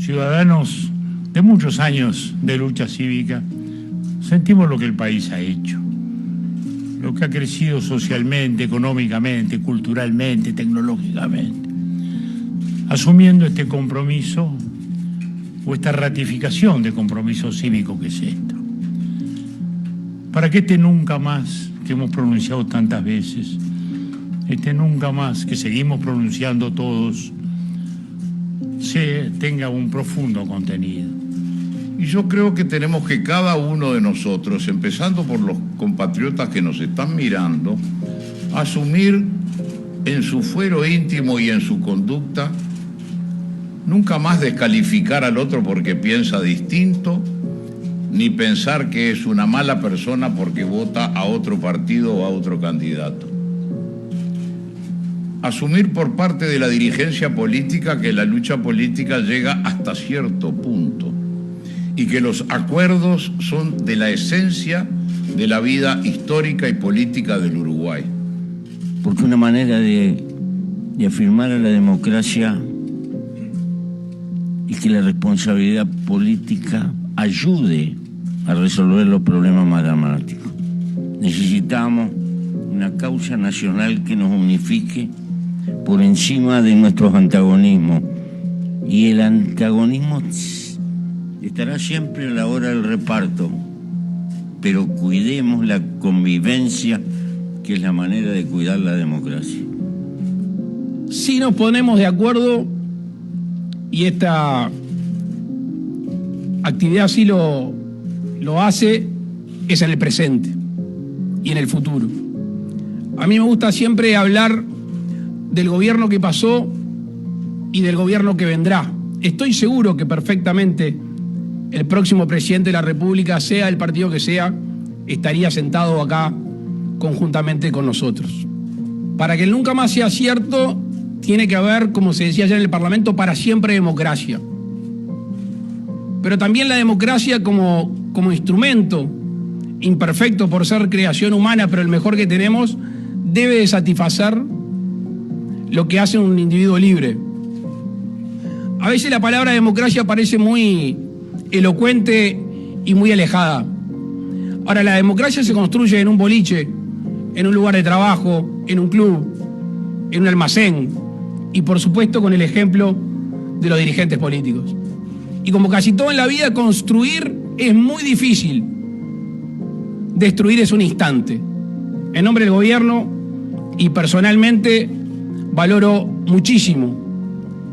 ciudadanos de muchos años de lucha cívica, sentimos lo que el país ha hecho, lo que ha crecido socialmente, económicamente, culturalmente, tecnológicamente. Asumiendo este compromiso o esta ratificación de compromiso cívico que es esto, para que este nunca más que hemos pronunciado tantas veces, este nunca más que seguimos pronunciando todos, tenga un profundo contenido. Y yo creo que tenemos que cada uno de nosotros, empezando por los compatriotas que nos están mirando, asumir en su fuero íntimo y en su conducta, nunca más descalificar al otro porque piensa distinto, ni pensar que es una mala persona porque vota a otro partido o a otro candidato. Asumir por parte de la dirigencia política que la lucha política llega hasta cierto punto y que los acuerdos son de la esencia de la vida histórica y política del Uruguay. Porque una manera de afirmar a la democracia y que la responsabilidad política ayude a resolver los problemas más dramáticos. Necesitamos una causa nacional que nos unifique por encima de nuestros antagonismos. Y el antagonismo estará siempre a la hora del reparto, pero cuidemos la convivencia, que es la manera de cuidar la democracia. Si nos ponemos de acuerdo, y esta actividad sí lo hace, es en el presente y en el futuro. A mí me gusta siempre hablar del gobierno que pasó y del gobierno que vendrá. Estoy seguro que perfectamente el próximo presidente de la República, sea el partido que sea, estaría sentado acá conjuntamente con nosotros. Para que el nunca más sea cierto, tiene que haber, como se decía ayer en el Parlamento, para siempre democracia. Pero también la democracia como instrumento, imperfecto por ser creación humana, pero el mejor que tenemos, debe de satisfacer lo que hace un individuo libre. A veces la palabra democracia parece muy elocuente y muy alejada. Ahora, la democracia se construye en un boliche, en un lugar de trabajo, en un club, en un almacén y, por supuesto, con el ejemplo de los dirigentes políticos. Y como casi todo en la vida, construir es muy difícil. Destruir es un instante. En nombre del gobierno y personalmente valoro muchísimo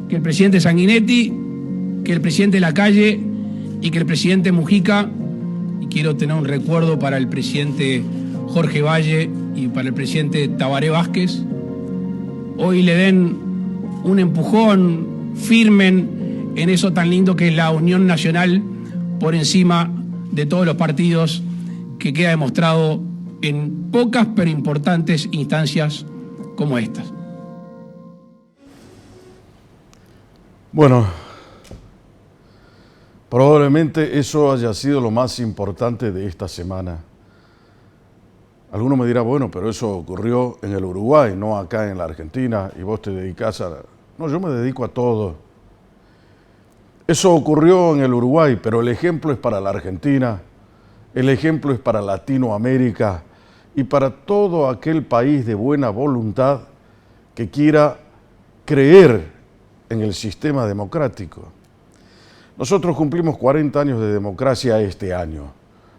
que el presidente Sanguinetti, que el presidente Lacalle y que el presidente Mujica, y quiero tener un recuerdo para el presidente Jorge Valle y para el presidente Tabaré Vázquez, hoy le den un empujón, firmen en eso tan lindo que es la unión nacional por encima de todos los partidos, que queda demostrado en pocas pero importantes instancias como estas. Bueno, probablemente eso haya sido lo más importante de esta semana. Alguno me dirá, bueno, pero eso ocurrió en el Uruguay, no acá en la Argentina, y vos te dedicás a... No, yo me dedico a todo. Eso ocurrió en el Uruguay, pero el ejemplo es para la Argentina, el ejemplo es para Latinoamérica y para todo aquel país de buena voluntad que quiera creer en el sistema democrático. Nosotros cumplimos 40 años de democracia este año.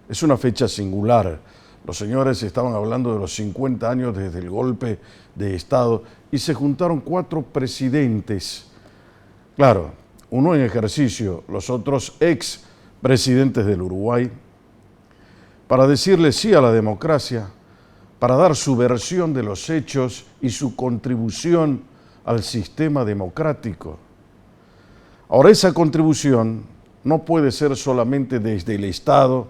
Es una fecha singular. Los señores estaban hablando de los 50 años desde el golpe de Estado y se juntaron 4 presidentes. Claro, uno en ejercicio, los otros ex presidentes del Uruguay, para decirle sí a la democracia, para dar su versión de los hechos y su contribución al sistema democrático. Ahora, esa contribución no puede ser solamente desde el Estado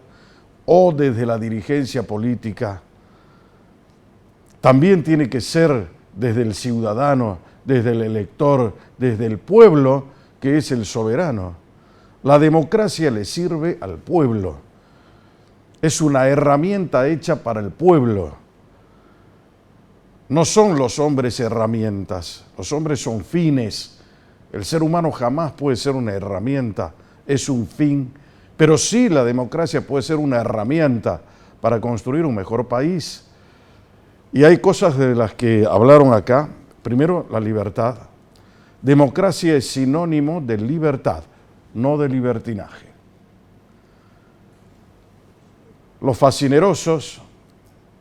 o desde la dirigencia política. También tiene que ser desde el ciudadano, desde el elector, desde el pueblo, que es el soberano. La democracia le sirve al pueblo. Es una herramienta hecha para el pueblo. No son los hombres herramientas, los hombres son fines. El ser humano jamás puede ser una herramienta, es un fin, pero sí la democracia puede ser una herramienta para construir un mejor país. Y hay cosas de las que hablaron acá. Primero, la libertad. Democracia es sinónimo de libertad, no de libertinaje. Los fascinerosos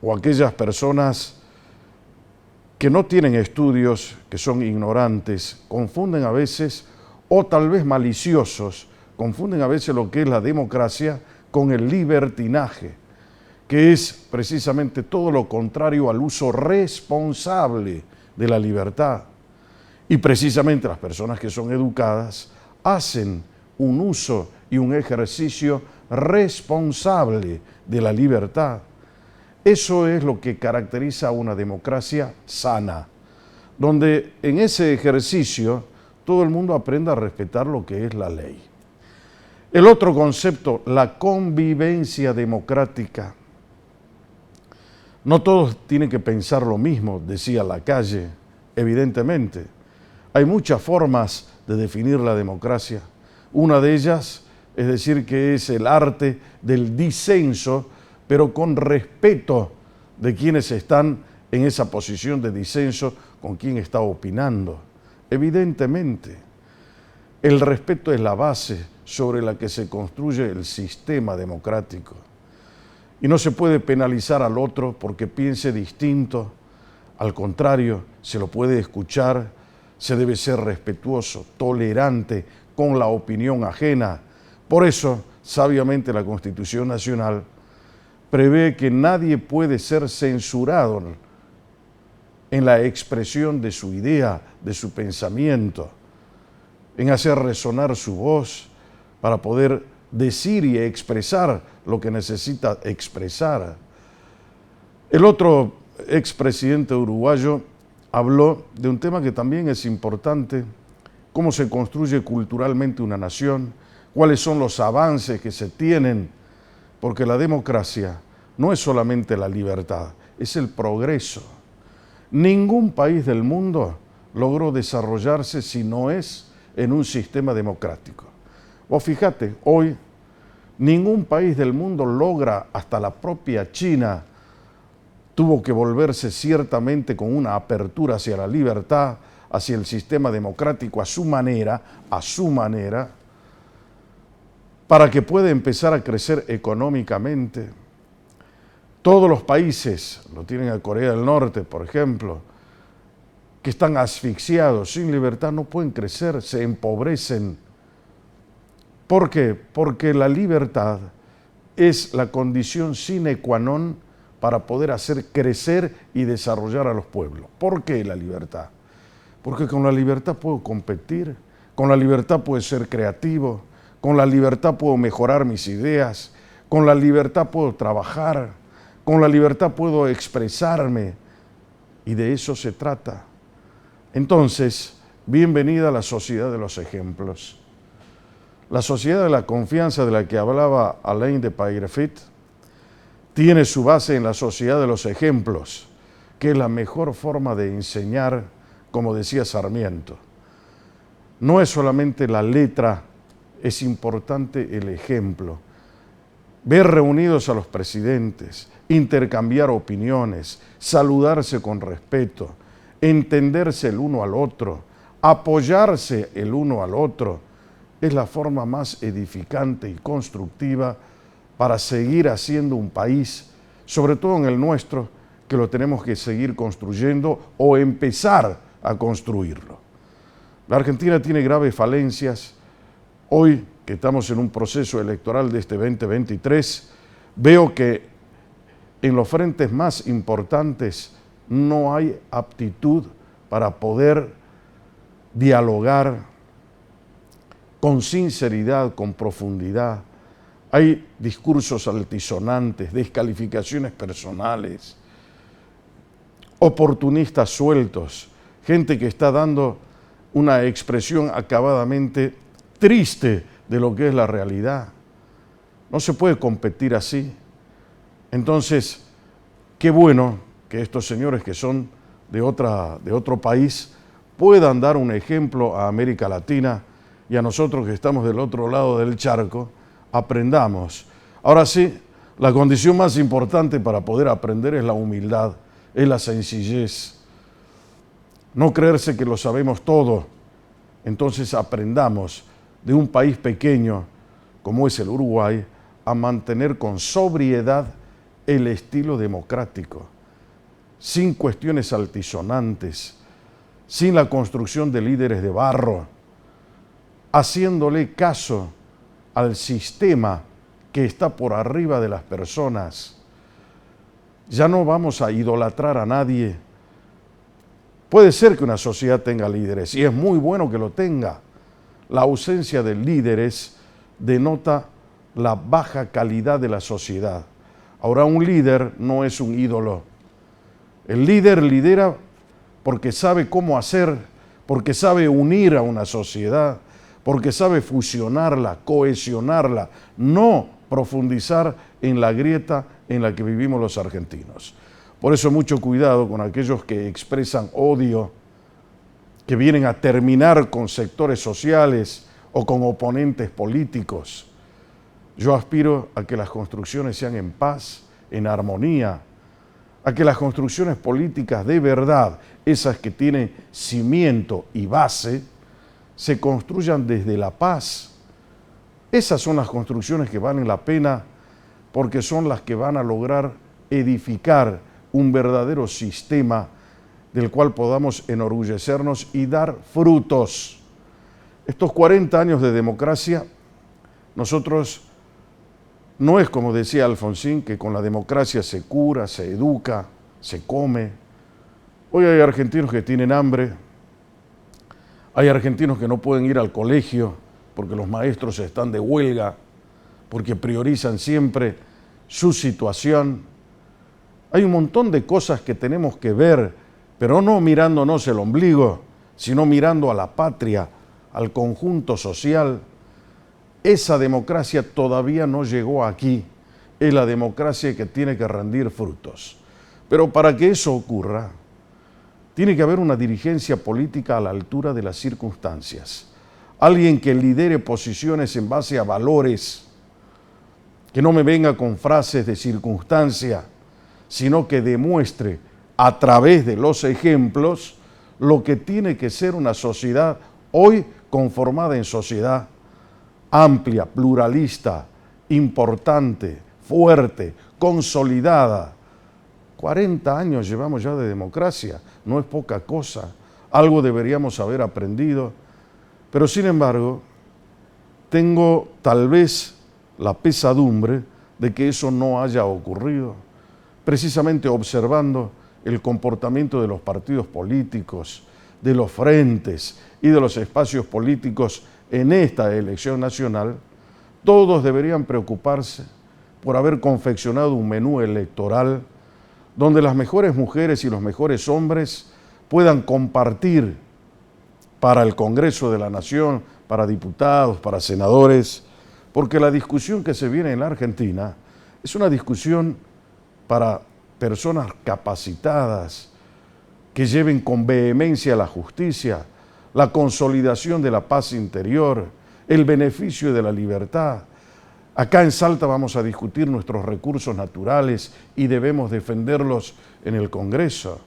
o aquellas personas que no tienen estudios, que son ignorantes, confunden a veces, o tal vez maliciosos, confunden a veces lo que es la democracia con el libertinaje, que es precisamente todo lo contrario al uso responsable de la libertad. Y precisamente las personas que son educadas hacen un uso y un ejercicio responsable de la libertad. Eso es lo que caracteriza a una democracia sana, donde en ese ejercicio todo el mundo aprenda a respetar lo que es la ley. El otro concepto, la convivencia democrática. No todos tienen que pensar lo mismo, decía Lacalle, evidentemente. Hay muchas formas de definir la democracia. Una de ellas es decir que es el arte del disenso, pero con respeto de quienes están en esa posición de disenso, con quien está opinando. Evidentemente, el respeto es la base sobre la que se construye el sistema democrático. Y no se puede penalizar al otro porque piense distinto. Al contrario, se lo puede escuchar, se debe ser respetuoso, tolerante con la opinión ajena. Por eso, sabiamente, la Constitución Nacional prevé que nadie puede ser censurado en la expresión de su idea, de su pensamiento, en hacer resonar su voz para poder decir y expresar lo que necesita expresar. El otro expresidente uruguayo habló de un tema que también es importante, cómo se construye culturalmente una nación, cuáles son los avances que se tienen, porque la democracia no es solamente la libertad, es el progreso. Ningún país del mundo logró desarrollarse si no es en un sistema democrático. Vos fíjate, hoy ningún país del mundo logra, hasta la propia China, tuvo que volverse ciertamente con una apertura hacia la libertad, hacia el sistema democrático a su manera, para que pueda empezar a crecer económicamente. Todos los países, lo tienen a Corea del Norte, por ejemplo, que están asfixiados, sin libertad, no pueden crecer, se empobrecen. ¿Por qué? Porque la libertad es la condición sine qua non para poder hacer crecer y desarrollar a los pueblos. ¿Por qué la libertad? Porque con la libertad puedo competir, con la libertad puedo ser creativo, con la libertad puedo mejorar mis ideas, con la libertad puedo trabajar, con la libertad puedo expresarme, y de eso se trata. Entonces, bienvenida a la sociedad de los ejemplos. La sociedad de la confianza de la que hablaba Alain de Peyrefitte tiene su base en la sociedad de los ejemplos, que es la mejor forma de enseñar, como decía Sarmiento. No es solamente la letra, es importante el ejemplo. Ver reunidos a los presidentes, intercambiar opiniones, saludarse con respeto, entenderse el uno al otro, apoyarse el uno al otro, es la forma más edificante y constructiva para seguir haciendo un país, sobre todo en el nuestro, que lo tenemos que seguir construyendo o empezar a construirlo. La Argentina tiene graves falencias. Hoy, que estamos en un proceso electoral de este 2023, veo que en los frentes más importantes no hay aptitud para poder dialogar con sinceridad, con profundidad. Hay discursos altisonantes, descalificaciones personales, oportunistas sueltos, gente que está dando una expresión acabadamente triste de lo que es la realidad. No se puede competir así. Entonces, qué bueno que estos señores que son de otro país puedan dar un ejemplo a América Latina y a nosotros que estamos del otro lado del charco, aprendamos. Ahora sí, la condición más importante para poder aprender es la humildad, es la sencillez. No creerse que lo sabemos todo. Entonces aprendamos de un país pequeño como es el Uruguay a mantener con sobriedad el estilo democrático, sin cuestiones altisonantes, sin la construcción de líderes de barro, haciéndole caso al sistema que está por arriba de las personas. Ya no vamos a idolatrar a nadie. Puede ser que una sociedad tenga líderes y es muy bueno que lo tenga. La ausencia de líderes denota la baja calidad de la sociedad. Ahora, un líder no es un ídolo. El líder lidera porque sabe cómo hacer, porque sabe unir a una sociedad, porque sabe fusionarla, cohesionarla, no profundizar en la grieta en la que vivimos los argentinos. Por eso mucho cuidado con aquellos que expresan odio, que vienen a terminar con sectores sociales o con oponentes políticos. Yo aspiro a que las construcciones sean en paz, en armonía, a que las construcciones políticas de verdad, esas que tienen cimiento y base, se construyan desde la paz. Esas son las construcciones que valen la pena porque son las que van a lograr edificar un verdadero sistema del cual podamos enorgullecernos y dar frutos. Estos 40 años de democracia, nosotros no es como decía Alfonsín, que con la democracia se cura, se educa, se come. Hoy hay argentinos que tienen hambre, hay argentinos que no pueden ir al colegio porque los maestros están de huelga, porque priorizan siempre su situación. Hay un montón de cosas que tenemos que ver, pero no mirándonos el ombligo, sino mirando a la patria, al conjunto social. Esa democracia todavía no llegó aquí. Es la democracia que tiene que rendir frutos. Pero para que eso ocurra, tiene que haber una dirigencia política a la altura de las circunstancias. Alguien que lidere posiciones en base a valores, que no me venga con frases de circunstancia, sino que demuestre a través de los ejemplos lo que tiene que ser una sociedad hoy conformada en sociedad amplia, pluralista, importante, fuerte, consolidada. 40 años llevamos ya de democracia, no es poca cosa, algo deberíamos haber aprendido, pero sin embargo, tengo tal vez la pesadumbre de que eso no haya ocurrido, precisamente observando el comportamiento de los partidos políticos, de los frentes y de los espacios políticos en esta elección nacional. Todos deberían preocuparse por haber confeccionado un menú electoral donde las mejores mujeres y los mejores hombres puedan compartir para el Congreso de la Nación, para diputados, para senadores, porque la discusión que se viene en la Argentina es una discusión para personas capacitadas que lleven con vehemencia la justicia, la consolidación de la paz interior, el beneficio de la libertad. Acá en Salta vamos a discutir nuestros recursos naturales y debemos defenderlos en el Congreso.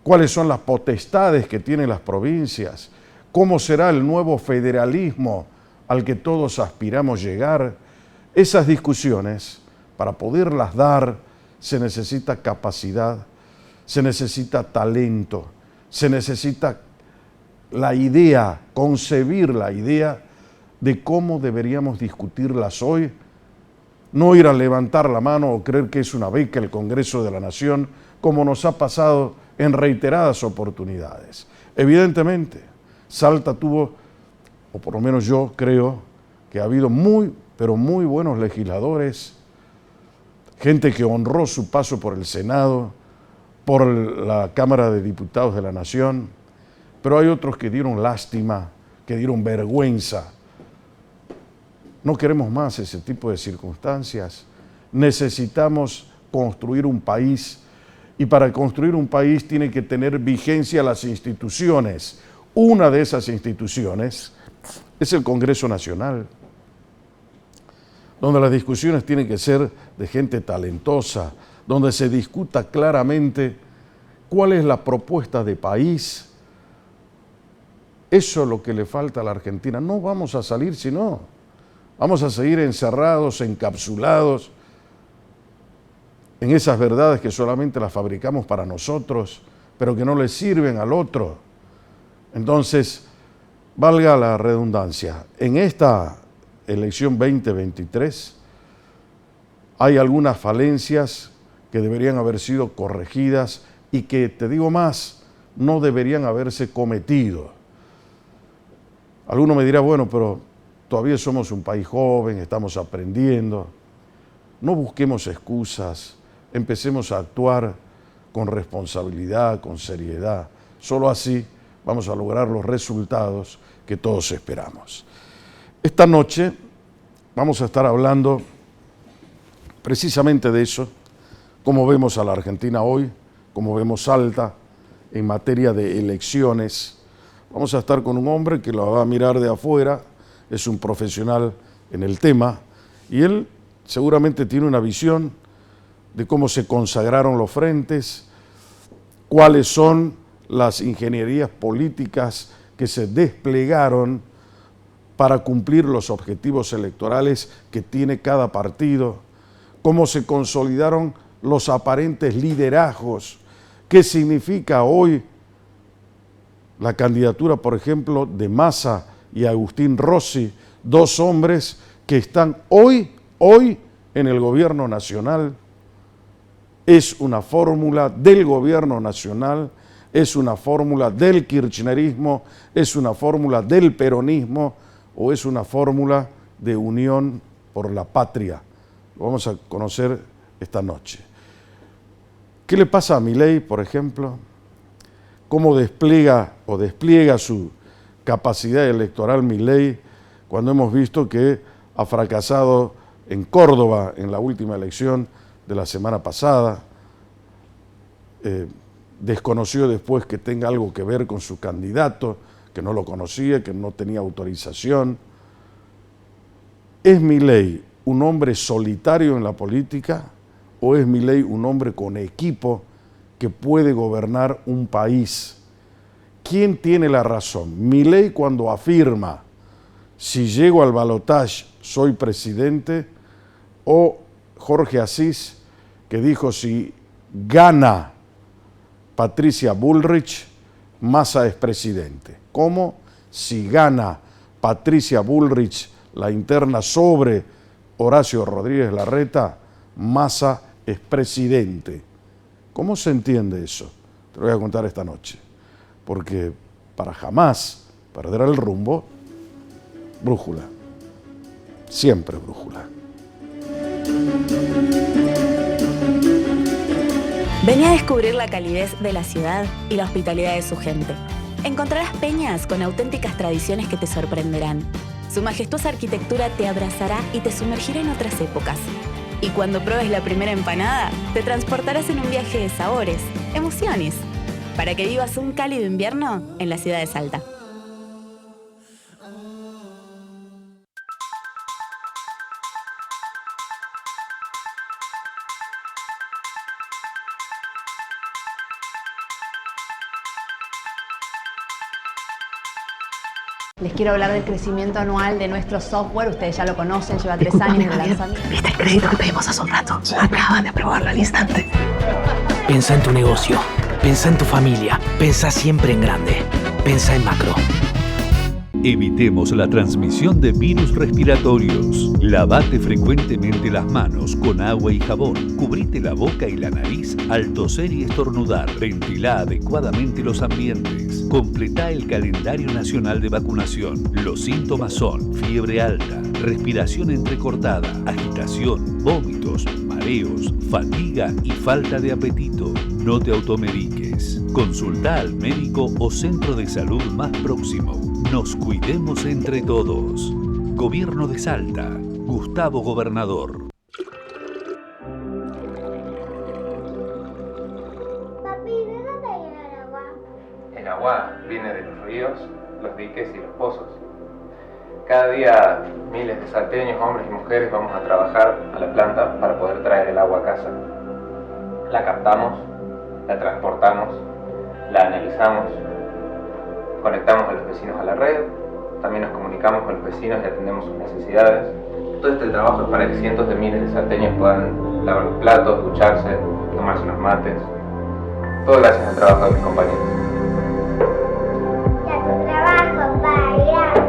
¿Cuáles son las potestades que tienen las provincias? ¿Cómo será el nuevo federalismo al que todos aspiramos llegar? Esas discusiones, para poderlas dar, se necesita capacidad, se necesita talento, se necesita la idea, concebir la idea de cómo deberíamos discutirlas hoy, no ir a levantar la mano o creer que es una beca el Congreso de la Nación, como nos ha pasado en reiteradas oportunidades. Evidentemente, Salta tuvo, o por lo menos yo creo, que ha habido muy, pero muy buenos legisladores, gente que honró su paso por el Senado, por la Cámara de Diputados de la Nación, pero hay otros que dieron lástima, que dieron vergüenza. No queremos más ese tipo de circunstancias. Necesitamos construir un país Y para construir un país tiene que tener vigencia las instituciones. Una de esas instituciones es el Congreso Nacional, donde las discusiones tienen que ser de gente talentosa, donde se discuta claramente cuál es la propuesta de país. Eso es lo que le falta a la Argentina. No vamos a salir si no. Vamos a seguir encerrados, encapsulados en esas verdades que solamente las fabricamos para nosotros, pero que no le sirven al otro. Entonces, valga la redundancia, en esta elección 2023 hay algunas falencias que deberían haber sido corregidas y que, te digo más, no deberían haberse cometido. Alguno me dirá, bueno, pero todavía somos un país joven, estamos aprendiendo. No busquemos excusas, empecemos a actuar con responsabilidad, con seriedad. Solo así vamos a lograr los resultados que todos esperamos. Esta noche vamos a estar hablando precisamente de eso, cómo vemos a la Argentina hoy, cómo vemos Salta en materia de elecciones. Vamos a estar con un hombre que lo va a mirar de afuera, es un profesional en el tema, y él seguramente tiene una visión de cómo se consagraron los frentes, cuáles son las ingenierías políticas que se desplegaron para cumplir los objetivos electorales que tiene cada partido, cómo se consolidaron los aparentes liderazgos, qué significa hoy la candidatura, por ejemplo, de Massa y Agustín Rossi, dos hombres que están hoy en el gobierno nacional. Es una fórmula del gobierno nacional, es una fórmula del kirchnerismo, es una fórmula del peronismo o es una fórmula de unión por la patria. Lo vamos a conocer esta noche. ¿Qué le pasa a Milei, por ejemplo? ¿Cómo despliega su capacidad electoral Milei cuando hemos visto que ha fracasado en Córdoba en la última elección de la semana pasada? Desconoció después que tenga algo que ver con su candidato, que no lo conocía, que no tenía autorización. ¿Es Milei un hombre solitario en la política o es Milei un hombre con equipo que puede gobernar un país? ¿Quién tiene la razón? ¿Milei cuando afirma, si llego al balotaje soy presidente, o Jorge Asís, que dijo, si gana Patricia Bullrich, Massa es presidente? ¿Cómo? Si gana Patricia Bullrich la interna sobre Horacio Rodríguez Larreta, Massa es presidente. ¿Cómo se entiende eso? Te lo voy a contar esta noche. Porque para jamás perder el rumbo, brújula. Siempre brújula. Vení a descubrir la calidez de la ciudad y la hospitalidad de su gente. Encontrarás peñas con auténticas tradiciones que te sorprenderán. Su majestuosa arquitectura te abrazará y te sumergirá en otras épocas. Y cuando pruebes la primera empanada, te transportarás en un viaje de sabores, emociones, para que vivas un cálido invierno en la ciudad de Salta. Les quiero hablar del crecimiento anual de nuestro software. Ustedes ya lo conocen, lleva 3 años de lanzamiento. ¿Viste el crédito que pedimos hace un rato? Sí. Acaban de aprobarlo al instante. Pensa en tu negocio, pensa en tu familia, pensa siempre en grande, pensa en macro. Evitemos la transmisión de virus respiratorios. Lavate frecuentemente las manos con agua y jabón. Cubrite la boca y la nariz al toser y estornudar. Ventilá adecuadamente los ambientes. Completá el calendario nacional de vacunación. Los síntomas son fiebre alta, respiración entrecortada, agitación, vómitos, mareos, fatiga y falta de apetito. No te automediques. Consulta al médico o centro de salud más próximo. Nos cuidemos entre todos. Gobierno de Salta. Gustavo Gobernador. El agua viene de los ríos, los diques y los pozos. Cada día miles de salteños, hombres y mujeres, vamos a trabajar a la planta para poder traer el agua a casa. La captamos, la transportamos, la analizamos, conectamos a los vecinos a la red, también nos comunicamos con los vecinos y atendemos sus necesidades. Todo este trabajo es para que cientos de miles de salteños puedan lavar los platos, ducharse, tomarse unos mates. Todo gracias al trabajo de mis compañeros. Ya tu trabajo para ir a...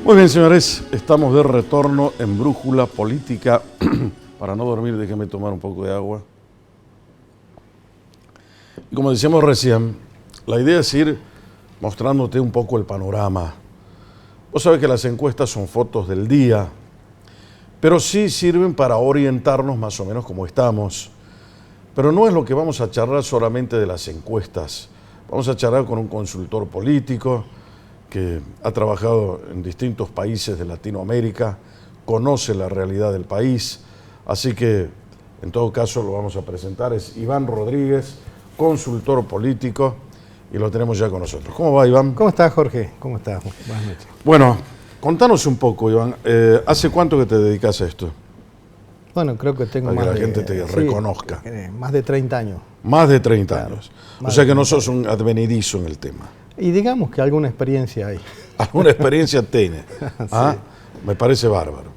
Muy bien, señores, estamos de retorno en Brújula Política. Para no dormir, déjenme tomar un poco de agua. Y como decíamos recién, la idea es ir mostrándote un poco el panorama. Vos sabés que las encuestas son fotos del día, pero sí sirven para orientarnos más o menos cómo estamos. Pero no es lo que vamos a charlar solamente de las encuestas. Vamos a charlar con un consultor político que ha trabajado en distintos países de Latinoamérica, conoce la realidad del país, así que en todo caso lo vamos a presentar. Es Iván Rodríguez, consultor político, y lo tenemos ya con nosotros. ¿Cómo va, Iván? ¿Cómo estás, Jorge? ¿Cómo estás? Buenas noches. Bueno, contanos un poco, Iván. ¿Hace cuánto que te dedicas a esto? Bueno, creo que tengo para más que la de... gente te reconozca. Más de 30 años. Más de 30 años. O sea que no sos años. un advenedizo en el tema. Y digamos que alguna experiencia hay. Alguna experiencia tiene. ¿Ah? Sí. Me parece bárbaro.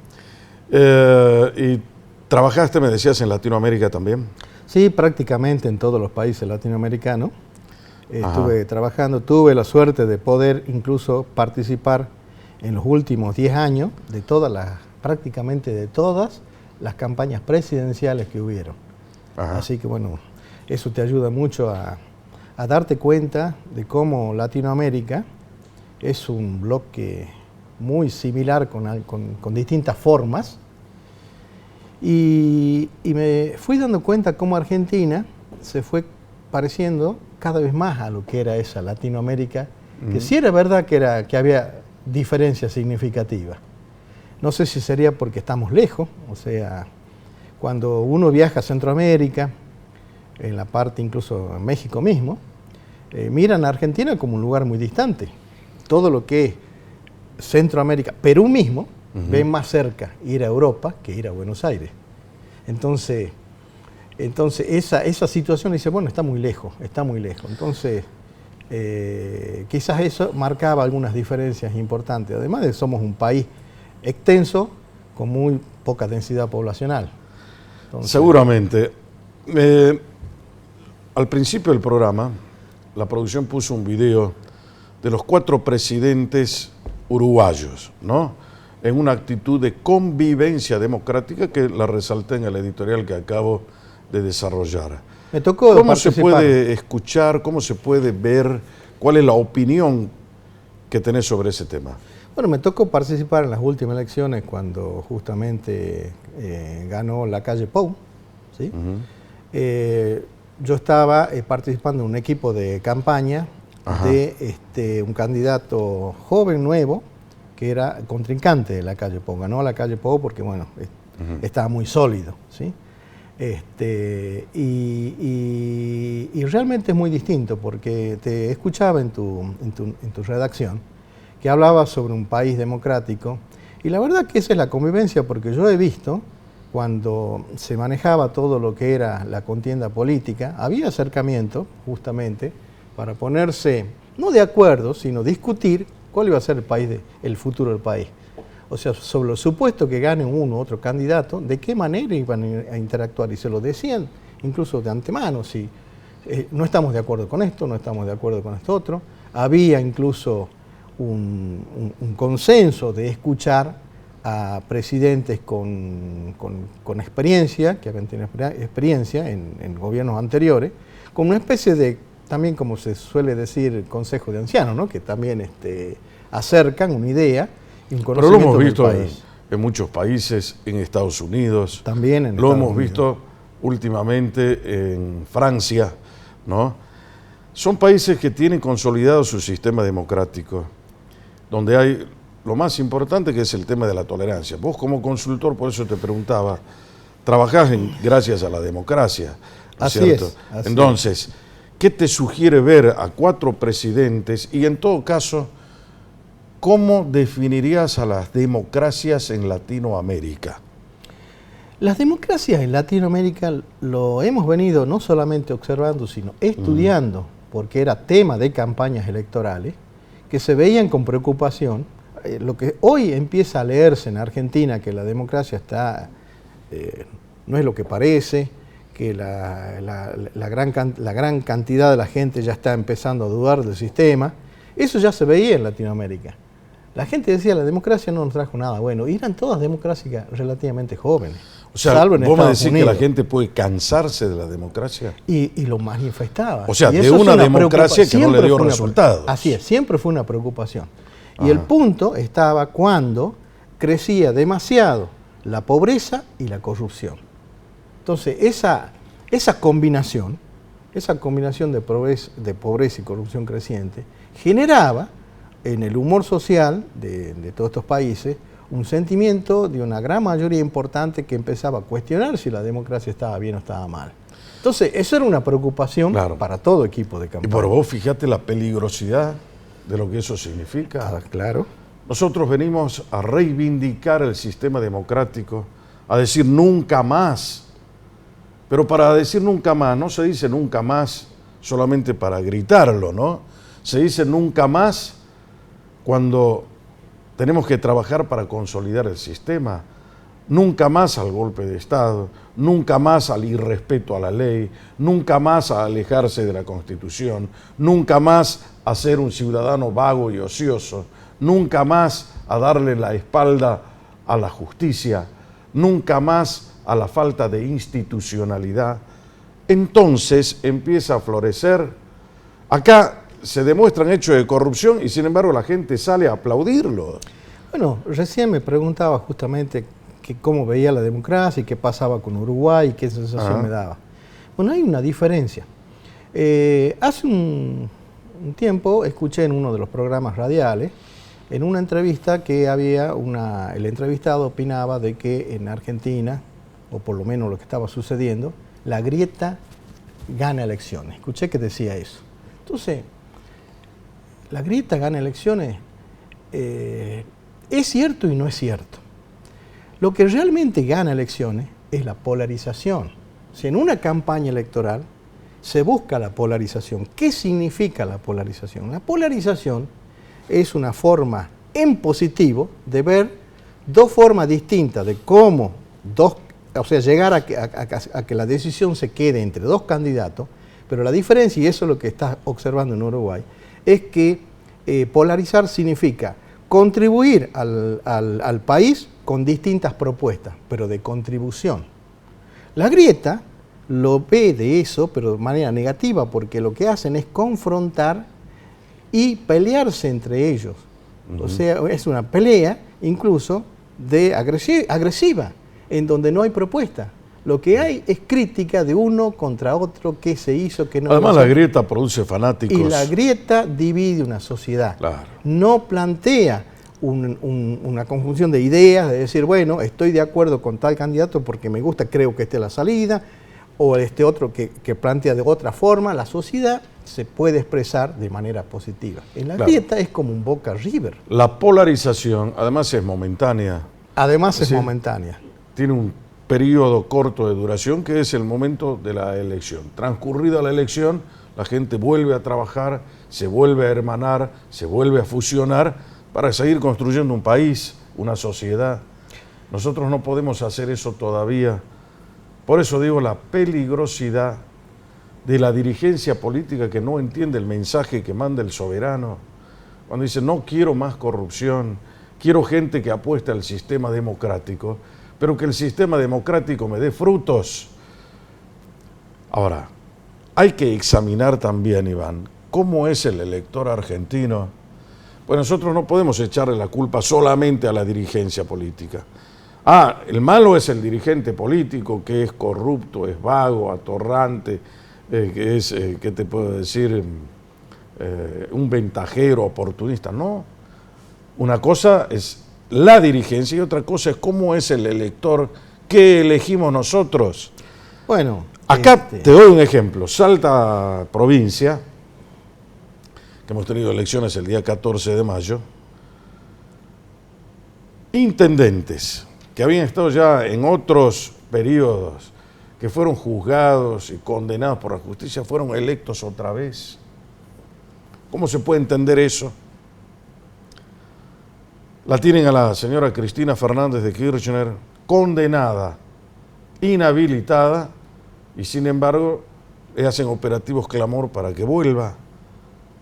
¿Y trabajaste, me decías, en Latinoamérica también? Sí, prácticamente en todos los países latinoamericanos. Estuve trabajando, tuve la suerte de poder incluso participar en los últimos 10 años de prácticamente de todas las campañas presidenciales que hubieron. Ajá. Así que bueno, eso te ayuda mucho a darte cuenta de cómo Latinoamérica es un bloque muy similar con distintas formas. Y me fui dando cuenta cómo Argentina se fue pareciendo cada vez más a lo que era esa Latinoamérica, que sí era verdad que había diferencias significativas. No sé si sería porque estamos lejos, o sea, cuando uno viaja a Centroamérica, en la parte incluso en México mismo, miran a Argentina como un lugar muy distante. Todo lo que es Centroamérica, Perú mismo, ven más cerca ir a Europa que ir a Buenos Aires. Entonces esa situación dice, bueno, está muy lejos, está muy lejos. Entonces, quizás eso marcaba algunas diferencias importantes. Además de que somos un país extenso con muy poca densidad poblacional. Entonces, seguramente. Al principio del programa, la producción puso un video de los 4 presidentes uruguayos, ¿no? En una actitud de convivencia democrática que la resalté en el editorial que acabo de desarrollar. Me tocó ¿Cómo se puede escuchar, cómo se puede ver, cuál es la opinión que tenés sobre ese tema? Bueno, me tocó participar en las últimas elecciones cuando justamente ganó Lacalle Pou, ¿sí? Yo estaba participando en un equipo de campaña de un candidato joven, nuevo, que era contrincante de Lacalle Pou. Ganó Lacalle Pou porque, bueno, estaba muy sólido, ¿sí? Y realmente es muy distinto porque te escuchaba en tu redacción que hablaba sobre un país democrático y la verdad que esa es la convivencia porque yo he visto cuando se manejaba todo lo que era la contienda política, había acercamiento justamente para ponerse, no de acuerdo, sino discutir cuál iba a ser el futuro del país. O sea, sobre lo supuesto que gane uno u otro candidato, de qué manera iban a interactuar. Y se lo decían incluso de antemano, si no estamos de acuerdo con esto, no estamos de acuerdo con esto otro. Había incluso un consenso de escuchar a presidentes con experiencia, que habían tenido experiencia en gobiernos anteriores, con una especie de, también como se suele decir, consejo de ancianos, ¿no? Que también acercan una idea. Pero lo hemos visto en muchos países, en Estados Unidos, también lo hemos visto últimamente en Francia, ¿no? son países que tienen consolidado su sistema democrático, donde hay lo más importante que es el tema de la tolerancia. Vos como consultor, por eso te preguntaba, trabajás gracias a la democracia, ¿no es cierto? Así Entonces, ¿qué te sugiere ver a 4 presidentes y en todo caso, cómo definirías a las democracias en Latinoamérica? Las democracias en Latinoamérica lo hemos venido no solamente observando, sino estudiando, porque era tema de campañas electorales, que se veían con preocupación. Lo que hoy empieza a leerse en Argentina, que la democracia está, no es lo que parece, que la gran cantidad de la gente ya está empezando a dudar del sistema, eso ya se veía en Latinoamérica. La gente decía, la democracia no nos trajo nada bueno, y eran todas democracias relativamente jóvenes. O sea, salvo en vos me Estados decís Unidos. que la gente puede cansarse de la democracia. Y lo manifestaba. O sea, y de eso es una democracia que no le dio fue resultados. Así es, siempre fue una preocupación. Y el punto estaba cuando crecía demasiado la pobreza y la corrupción. Entonces, esa combinación de pobreza y corrupción creciente generaba en el humor social de todos estos países un sentimiento de una gran mayoría importante que empezaba a cuestionar si la democracia estaba bien o estaba mal. Entonces, eso era una preocupación para todo equipo de campaña. Y por vos fíjate la peligrosidad de lo que eso significa. Claro. Nosotros venimos a reivindicar el sistema democrático, a decir nunca más. Pero para decir nunca más, no se dice nunca más solamente para gritarlo, ¿no? Se dice nunca más cuando tenemos que trabajar para consolidar el sistema. Nunca más al golpe de Estado, nunca más al irrespeto a la ley, nunca más a alejarse de la Constitución, nunca más a ser un ciudadano vago y ocioso, nunca más a darle la espalda a la justicia, nunca más a la falta de institucionalidad. Entonces empieza a florecer. Acá se demuestran hechos de corrupción y sin embargo la gente sale a aplaudirlo. Bueno, recién me preguntaba justamente cómo veía la democracia y qué pasaba con Uruguay y qué sensación me daba. Bueno, hay una diferencia. Hace un tiempo escuché en uno de los programas radiales, en una entrevista que el entrevistado opinaba de que en Argentina, o por lo menos lo que estaba sucediendo, la grieta gana elecciones. Escuché que decía eso. Entonces, la grieta gana elecciones es cierto y no es cierto. Lo que realmente gana elecciones es la polarización. Si en una campaña electoral se busca la polarización, ¿qué significa la polarización? La polarización es una forma en positivo de ver dos formas distintas de cómo llegar a que la decisión se quede entre dos candidatos, pero la diferencia, y eso es lo que estás observando en Uruguay, es que polarizar significa contribuir al país con distintas propuestas, pero de contribución. La grieta lo ve de eso, pero de manera negativa, porque lo que hacen es confrontar y pelearse entre ellos. O sea, es una pelea incluso agresiva, en donde no hay propuesta. Lo que hay es crítica de uno contra otro, qué se hizo, qué no. Además, la grieta produce fanáticos. Y la grieta divide una sociedad. Claro. No plantea una conjunción de ideas, de decir, bueno, estoy de acuerdo con tal candidato porque me gusta, creo que esta es la salida, o este otro que plantea de otra forma. La sociedad se puede expresar de manera positiva. En la grieta es como un Boca River. La polarización, además, es momentánea. Además es momentánea. Tiene un periodo corto de duración que es el momento de la elección. Transcurrida la elección, la gente vuelve a trabajar, se vuelve a hermanar, se vuelve a fusionar para seguir construyendo un país, una sociedad. Nosotros no podemos hacer eso todavía. Por eso digo la peligrosidad de la dirigencia política que no entiende el mensaje que manda el soberano. Cuando dice, no quiero más corrupción, quiero gente que apueste al sistema democrático, pero que el sistema democrático me dé frutos. Ahora, hay que examinar también, Iván, cómo es el elector argentino. Pues nosotros no podemos echarle la culpa solamente a la dirigencia política. El malo es el dirigente político que es corrupto, es vago, atorrante, que es, ¿qué te puedo decir? Un ventajero, oportunista. No. Una cosa es la dirigencia y otra cosa es cómo es el elector que elegimos nosotros. Bueno, acá te doy un ejemplo. Salta provincia, que hemos tenido elecciones el día 14 de mayo, intendentes que habían estado ya en otros periodos, que fueron juzgados y condenados por la justicia, fueron electos otra vez. ¿Cómo se puede entender eso? La tienen a la señora Cristina Fernández de Kirchner condenada, inhabilitada, y sin embargo hacen operativos clamor para que vuelva.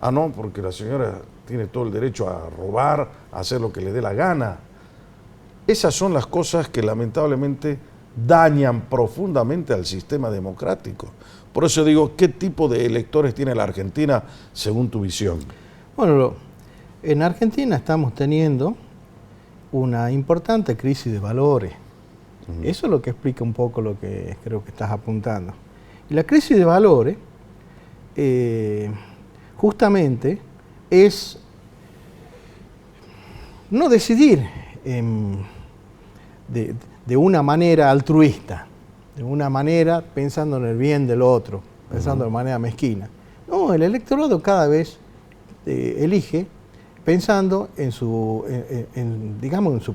Ah, no, porque la señora tiene todo el derecho a robar, a hacer lo que le dé la gana. Esas son las cosas que lamentablemente dañan profundamente al sistema democrático. Por eso digo, ¿qué tipo de electores tiene la Argentina según tu visión? Bueno, en Argentina estamos teniendo una importante crisis de valores. Eso es lo que explica un poco lo que creo que estás apuntando. Y la crisis de valores justamente es no decidir de una manera altruista, de una manera pensando en el bien del otro, pensando de manera mezquina. No, el electorado cada vez elige pensando digamos,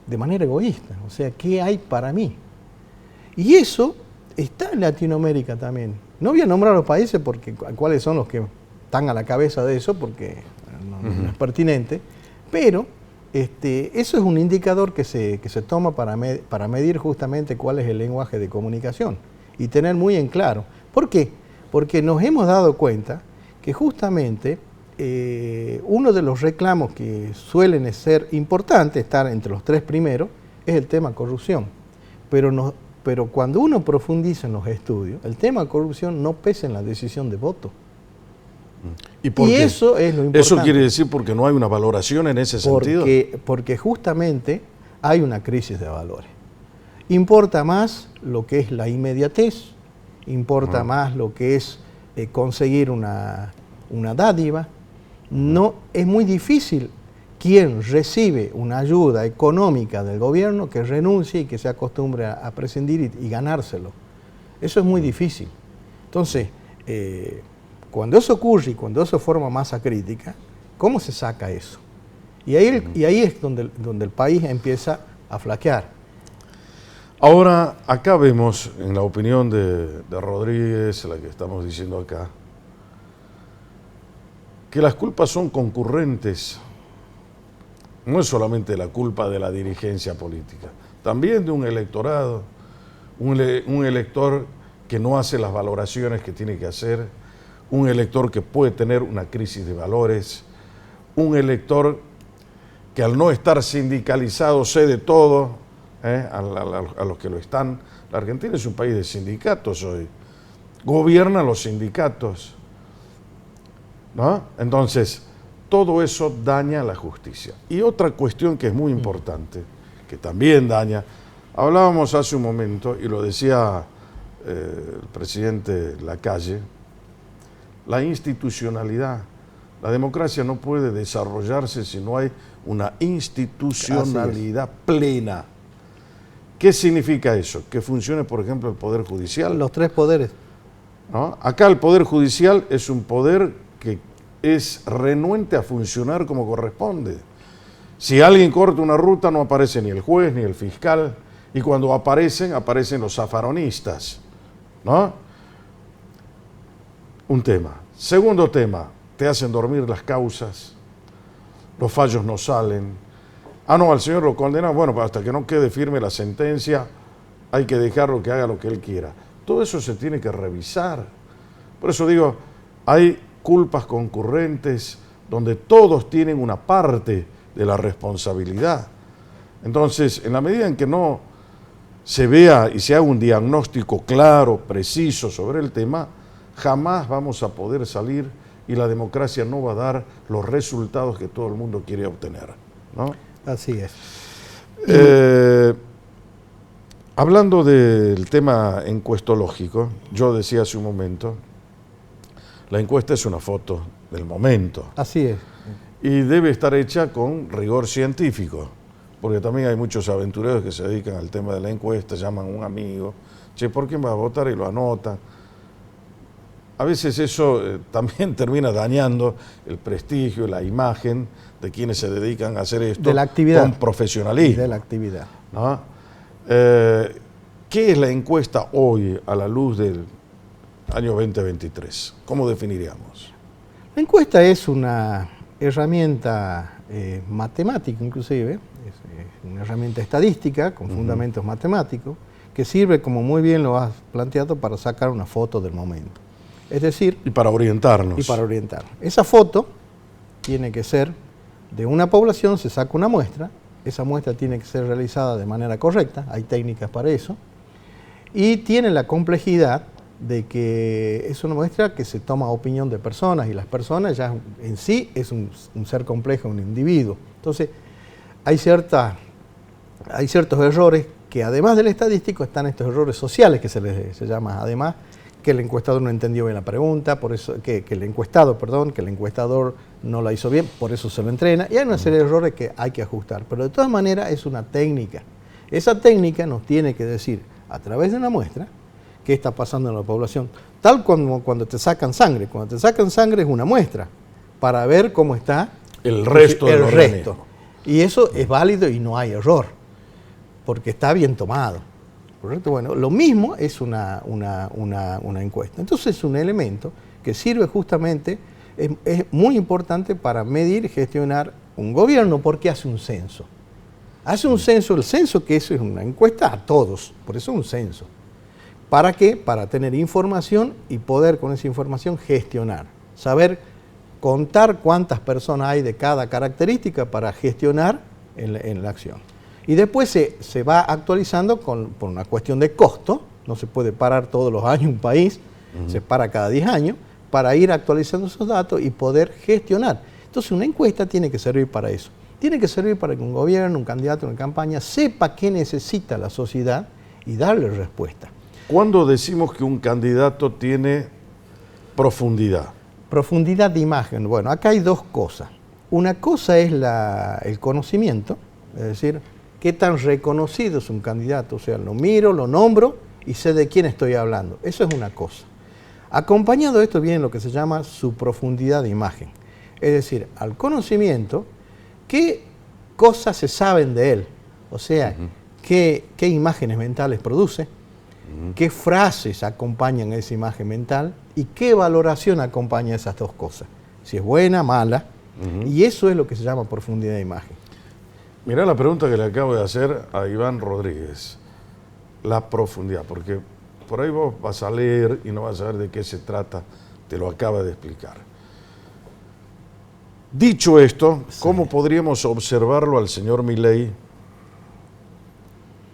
de manera egoísta, o sea, ¿qué hay para mí? Y eso está en Latinoamérica también. No voy a nombrar los países porque cuáles son los que están a la cabeza de eso, porque no es pertinente, pero eso es un indicador que se toma para medir justamente cuál es el lenguaje de comunicación y tener muy en claro. ¿Por qué? Porque nos hemos dado cuenta que justamente uno de los reclamos que suelen ser importantes, estar entre los 3 primeros, es el tema corrupción. Pero cuando uno profundiza en los estudios, el tema corrupción no pesa en la decisión de voto. ¿Y por qué? Eso es lo importante. ¿Eso quiere decir porque no hay una valoración en ese sentido? Porque justamente hay una crisis de valores. Importa más lo que es la inmediatez, importa más lo que es conseguir una dádiva. No, es muy difícil quien recibe una ayuda económica del gobierno que renuncie y que se acostumbre a prescindir y ganárselo. Eso es muy difícil. Entonces, cuando eso ocurre y cuando eso forma masa crítica, ¿cómo se saca eso? Y ahí es donde el país empieza a flaquear. Ahora, acá vemos, en la opinión de Rodríguez, la que estamos diciendo acá, que las culpas son concurrentes. No es solamente la culpa de la dirigencia política, también de un electorado, un elector que no hace las valoraciones que tiene que hacer, un elector que puede tener una crisis de valores, un elector que al no estar sindicalizado cede todo a los que lo están. La Argentina es un país de sindicatos hoy, gobiernan los sindicatos, ¿no? Entonces, todo eso daña la justicia. Y otra cuestión que es muy importante, que también daña, hablábamos hace un momento, y lo decía el presidente Lacalle, la institucionalidad. La democracia no puede desarrollarse si no hay una institucionalidad plena. ¿Qué significa eso? Que funcione, por ejemplo, el Poder Judicial. Los 3 poderes. ¿No? Acá el Poder Judicial es un poder que es renuente a funcionar como corresponde. Si alguien corta una ruta no aparece ni el juez ni el fiscal, y cuando aparecen los zafaronistas, ¿no? Un tema. Segundo tema, te hacen dormir las causas, los fallos no salen. Ah, no, al señor lo condenan, bueno, hasta que no quede firme la sentencia, hay que dejarlo que haga lo que él quiera. Todo eso se tiene que revisar. Por eso digo, hay culpas concurrentes donde todos tienen una parte de la responsabilidad. Entonces, en la medida en que no se vea y se haga un diagnóstico claro, preciso sobre el tema, jamás vamos a poder salir y la democracia no va a dar los resultados que todo el mundo quiere obtener, ¿no? Así es. Hablando del tema encuestológico, yo decía hace un momento La encuesta es una foto del momento. Así es. Y debe estar hecha con rigor científico, porque también hay muchos aventureros que se dedican al tema de la encuesta, llaman a un amigo, che, ¿por quién va a votar? Y lo anotan. A veces eso también termina dañando el prestigio, la imagen de quienes se dedican a hacer esto de la actividad, con profesionalismo. de la actividad. ¿No? ¿Qué es la encuesta hoy a la luz del año 2023? ¿Cómo definiríamos? La encuesta es una herramienta matemática, inclusive, es una herramienta estadística con fundamentos matemáticos, que sirve, como muy bien lo has planteado, para sacar una foto del momento. Es decir... Y para orientarnos. Y para orientar. Esa foto tiene que ser de una población, se saca una muestra, esa muestra tiene que ser realizada de manera correcta, hay técnicas para eso, y tiene la complejidad de que es una muestra que se toma opinión de personas, y las personas ya en sí es un ser complejo, un individuo. Entonces, hay ciertos errores que, además del estadístico, están estos errores sociales que se llama, además, que el encuestador no entendió bien la pregunta, por eso que el encuestador no la hizo bien, por eso se lo entrena, y hay una serie de errores que hay que ajustar, pero de todas maneras es una técnica. Esa técnica nos tiene que decir, a través de una muestra, qué está pasando en la población, tal como cuando te sacan sangre. Cuando te sacan sangre es una muestra, para ver cómo está el resto del organismo. Y eso es válido y no hay error, porque está bien tomado. ¿Correcto? Bueno, lo mismo es una encuesta. Entonces es un elemento que sirve justamente, es muy importante para medir y gestionar un gobierno, porque hace un censo. Hace un censo, el censo que eso es una encuesta a todos, por eso es un censo. ¿Para qué? Para tener información y poder con esa información gestionar. Saber contar cuántas personas hay de cada característica para gestionar en la acción. Y después se va actualizando por una cuestión de costo, no se puede parar todos los años un país, se para cada 10 años, para ir actualizando esos datos y poder gestionar. Entonces una encuesta tiene que servir para eso. Tiene que servir para que un gobierno, un candidato, una campaña, sepa qué necesita la sociedad y darle respuesta. ¿Cuándo decimos que un candidato tiene profundidad? Profundidad de imagen. Bueno, acá hay dos cosas. Una cosa es el conocimiento, es decir, qué tan reconocido es un candidato. O sea, lo miro, lo nombro y sé de quién estoy hablando. Eso es una cosa. Acompañado de esto viene lo que se llama su profundidad de imagen. Es decir, al conocimiento, qué cosas se saben de él. O sea, qué imágenes mentales produce, qué frases acompañan esa imagen mental y qué valoración acompaña esas dos cosas. Si es buena, mala. Y eso es lo que se llama profundidad de imagen. Mirá la pregunta que le acabo de hacer a Iván Rodríguez. La profundidad, porque por ahí vos vas a leer y no vas a saber de qué se trata, te lo acaba de explicar. Dicho esto, ¿cómo podríamos observarlo al señor Milei?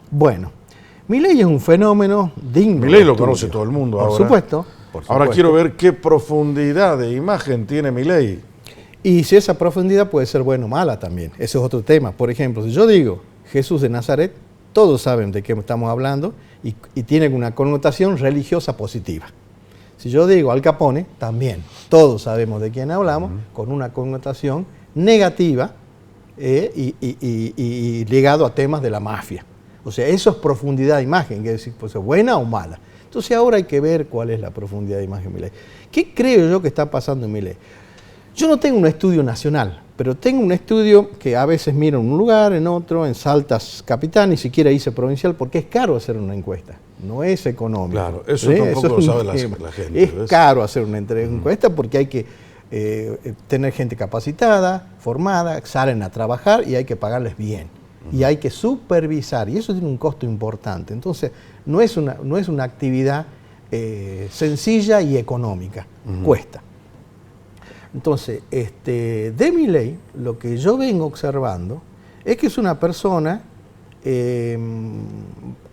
Bueno, Milei es un fenómeno digno. Milei lo conoce todo el mundo ahora. Por supuesto. Ahora quiero ver qué profundidad de imagen tiene Milei. Y si esa profundidad puede ser buena o mala también. Ese es otro tema. Por ejemplo, si yo digo Jesús de Nazaret, todos saben de qué estamos hablando y tienen una connotación religiosa positiva. Si yo digo Al Capone, también todos sabemos de quién hablamos, con una connotación negativa y ligado a temas de la mafia. O sea, eso es profundidad de imagen, que es decir, pues, buena o mala. Entonces ahora hay que ver cuál es la profundidad de imagen de Milei. ¿Qué creo yo que está pasando en Milei? Yo no tengo un estudio nacional, pero tengo un estudio que a veces miro en un lugar, en otro, en Saltas capital, ni siquiera hice provincial, porque es caro hacer una encuesta, no es económico. Claro, eso tampoco lo sabe la gente. Es caro hacer una encuesta porque hay que tener gente capacitada, formada, salen a trabajar y hay que pagarles bien. Y hay que supervisar, y eso tiene un costo importante. Entonces, no es una actividad sencilla y económica, cuesta. Entonces, de Milei, lo que yo vengo observando es que es una persona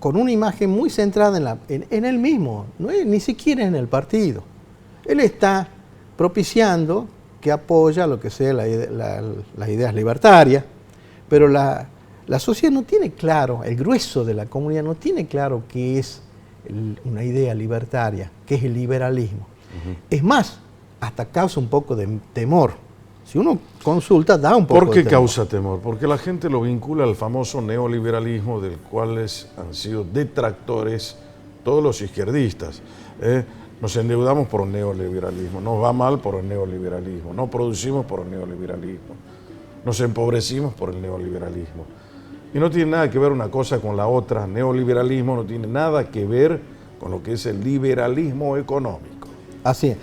con una imagen muy centrada en él mismo, no es, ni siquiera en el partido. Él está propiciando que apoya lo que sea las ideas libertarias, pero la sociedad no tiene claro, el grueso de la comunidad no tiene claro qué es una idea libertaria, qué es el liberalismo. Es más, hasta causa un poco de temor. Si uno consulta, da un poco de temor. ¿Por qué causa temor? Porque la gente lo vincula al famoso neoliberalismo del cual han sido detractores todos los izquierdistas. Nos endeudamos por el neoliberalismo, nos va mal por el neoliberalismo, no producimos por el neoliberalismo, nos empobrecimos por el neoliberalismo. Y no tiene nada que ver una cosa con la otra. Neoliberalismo no tiene nada que ver con lo que es el liberalismo económico. Así es.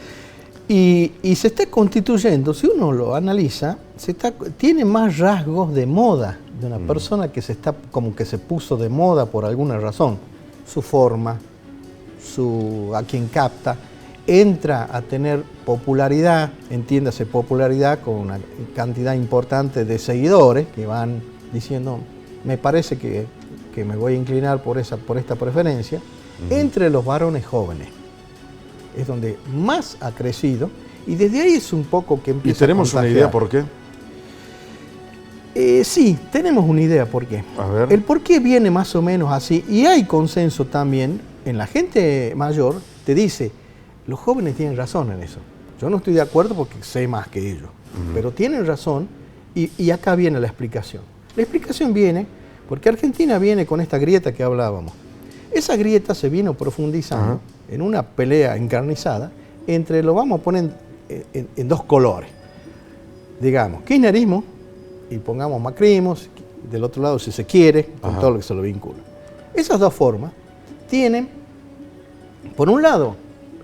Y se está constituyendo, si uno lo analiza, tiene más rasgos de moda, de una persona que como que se puso de moda por alguna razón. Su forma, a quien capta, entra a tener popularidad, entiéndase popularidad, con una cantidad importante de seguidores que van diciendo, me parece que me voy a inclinar por esta preferencia, entre los varones jóvenes. Es donde más ha crecido y desde ahí es un poco que empieza a contagiar. ¿Y tenemos una idea por qué? Sí, tenemos una idea por qué. A ver. El por qué viene más o menos así, y hay consenso también en la gente mayor, te dice, los jóvenes tienen razón en eso. Yo no estoy de acuerdo porque sé más que ellos, pero tienen razón y acá viene la explicación. La explicación viene porque Argentina viene con esta grieta que hablábamos. Esa grieta se vino profundizando en una pelea encarnizada entre, lo vamos a poner en dos colores, digamos, kirchnerismo y pongamos macrismo, del otro lado si se quiere, con todo lo que se lo vincula. Esas dos formas tienen, por un lado,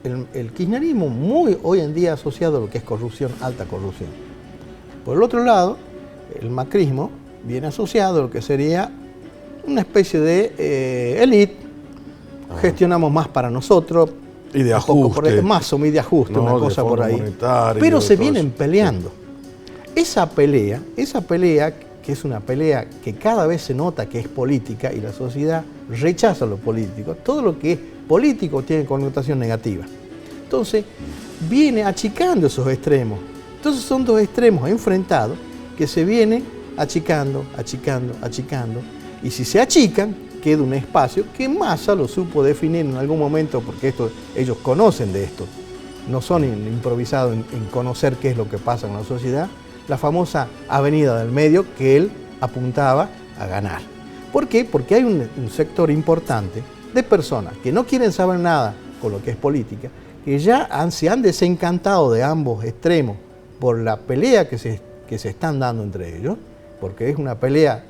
el kirchnerismo muy hoy en día asociado a lo que es corrupción, alta corrupción. Por el otro lado, el macrismo viene asociado a lo que sería una especie de élite. Gestionamos más para nosotros, y de ajuste, más o menos de ajuste, no, una cosa por ahí. Pero se vienen peleando. Sí. Esa pelea, que es una pelea que cada vez se nota que es política y la sociedad rechaza lo político. Todo lo que es político tiene connotación negativa. Entonces, viene achicando esos extremos. Entonces son dos extremos enfrentados que se vienen achicando. Y si se achican, queda un espacio que Massa lo supo definir en algún momento, porque ellos conocen de esto, no son improvisados en conocer qué es lo que pasa en la sociedad, la famosa avenida del medio que él apuntaba a ganar. ¿Por qué? Porque hay un sector importante de personas que no quieren saber nada con lo que es política, que ya se han desencantado de ambos extremos por la pelea que se están dando entre ellos, porque es una pelea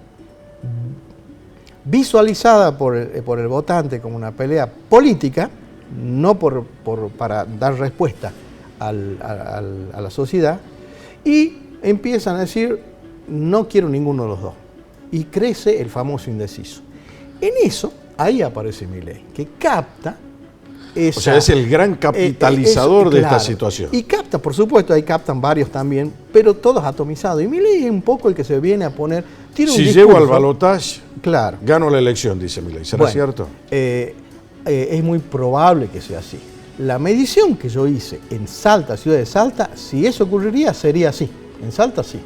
visualizada por el votante como una pelea política, no para dar respuesta a la sociedad, y empiezan a decir, no quiero ninguno de los dos, y crece el famoso indeciso. En eso, ahí aparece Milei, que capta esa... O sea, es el gran capitalizador de esta situación. Y capta, por supuesto, ahí captan varios también, pero todos atomizados. Y Milei es un poco el que se viene a poner... Si llego al balotaje, claro, gano la elección, dice Milei. ¿Será cierto? Es muy probable que sea así. La medición que yo hice en Salta, ciudad de Salta, si eso ocurriría, sería así. En Salta sí.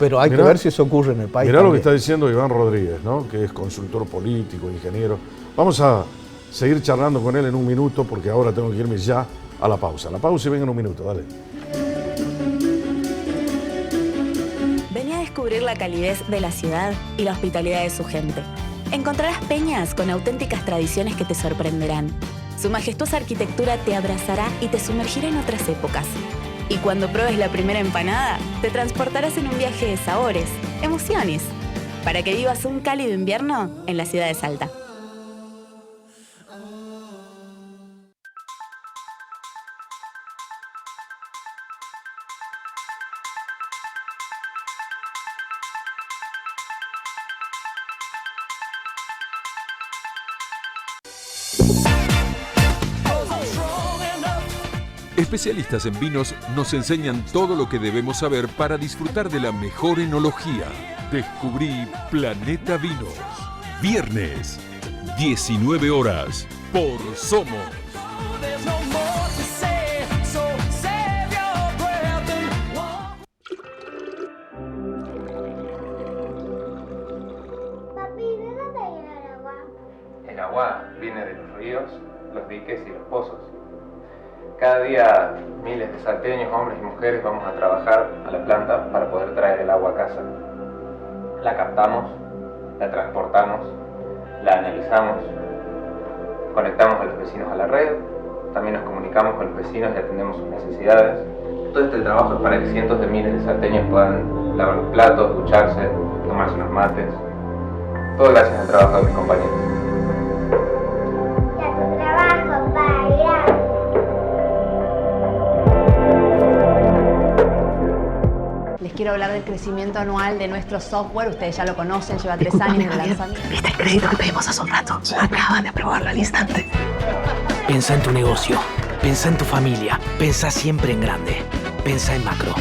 Pero hay que ver si eso ocurre en el país. Mirá lo que está diciendo Iván Rodríguez, ¿no? Que es consultor político, ingeniero. Vamos a seguir charlando con él en un minuto porque ahora tengo que irme ya a la pausa. La pausa y venga en un minuto, dale. Vení a descubrir la calidez de la ciudad y la hospitalidad de su gente. Encontrarás peñas con auténticas tradiciones que te sorprenderán. Su majestuosa arquitectura te abrazará y te sumergirá en otras épocas. Y cuando pruebes la primera empanada, te transportarás en un viaje de sabores, emociones, para que vivas un cálido invierno en la ciudad de Salta. Especialistas en vinos nos enseñan todo lo que debemos saber para disfrutar de la mejor enología. Descubrí Planeta Vinos. Viernes, 19 horas, por Somos. Papi, ¿de dónde viene el agua? El agua viene de los ríos, los diques y los pozos. Cada día miles de salteños, hombres y mujeres, vamos a trabajar a la planta para poder traer el agua a casa. La captamos, la transportamos, la analizamos, conectamos a los vecinos a la red, también nos comunicamos con los vecinos y atendemos sus necesidades. Todo este trabajo es para que cientos de miles de salteños puedan lavar los platos, ducharse, tomarse unos mates. Todo gracias al trabajo de mis compañeros. Les quiero hablar del crecimiento anual de nuestro software. Ustedes ya lo conocen, lleva 3 años de lanzamiento. ¿Viste el crédito que pedimos hace un rato? Acaban de aprobarlo al instante. Pensa en tu negocio, pensa en tu familia, pensa siempre en grande. Pensa en macro.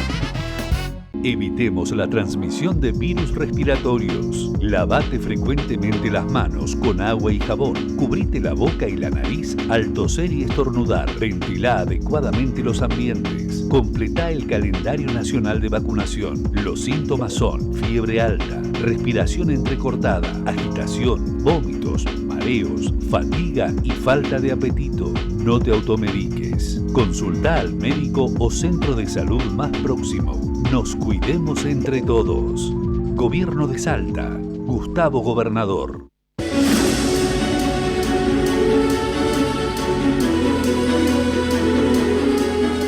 Evitemos la transmisión de virus respiratorios. Lavate frecuentemente las manos con agua y jabón. Cubrite la boca y la nariz al toser y estornudar. Ventilá adecuadamente los ambientes. Completá el calendario nacional de vacunación. Los síntomas son fiebre alta, respiración entrecortada, agitación, vómitos, mareos, fatiga y falta de apetito. No te automediques. Consulta al médico o centro de salud más próximo. Nos cuidemos entre todos. Gobierno de Salta. Gustavo Gobernador.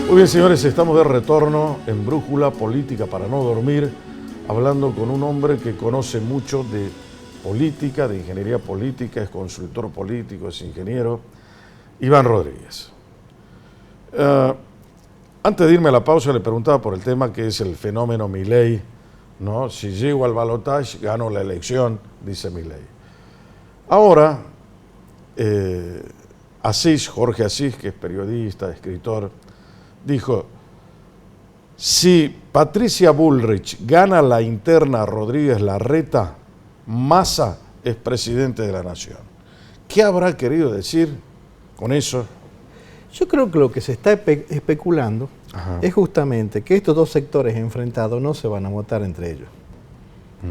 Muy bien, señores, estamos de retorno en Brújula Política para no dormir, hablando con un hombre que conoce mucho de política, de ingeniería política, es consultor político, es ingeniero, Iván Rodríguez. Antes de irme a la pausa le preguntaba por el tema que es el fenómeno Milei, ¿no? Si llego al balotaje, gano la elección, dice Milei. Ahora, Jorge Asís, que es periodista, escritor, dijo, si Patricia Bullrich gana la interna a Rodríguez Larreta, Massa es presidente de la nación. ¿Qué habrá querido decir con eso? Yo creo que lo que se está especulando es justamente que estos dos sectores enfrentados no se van a votar entre ellos.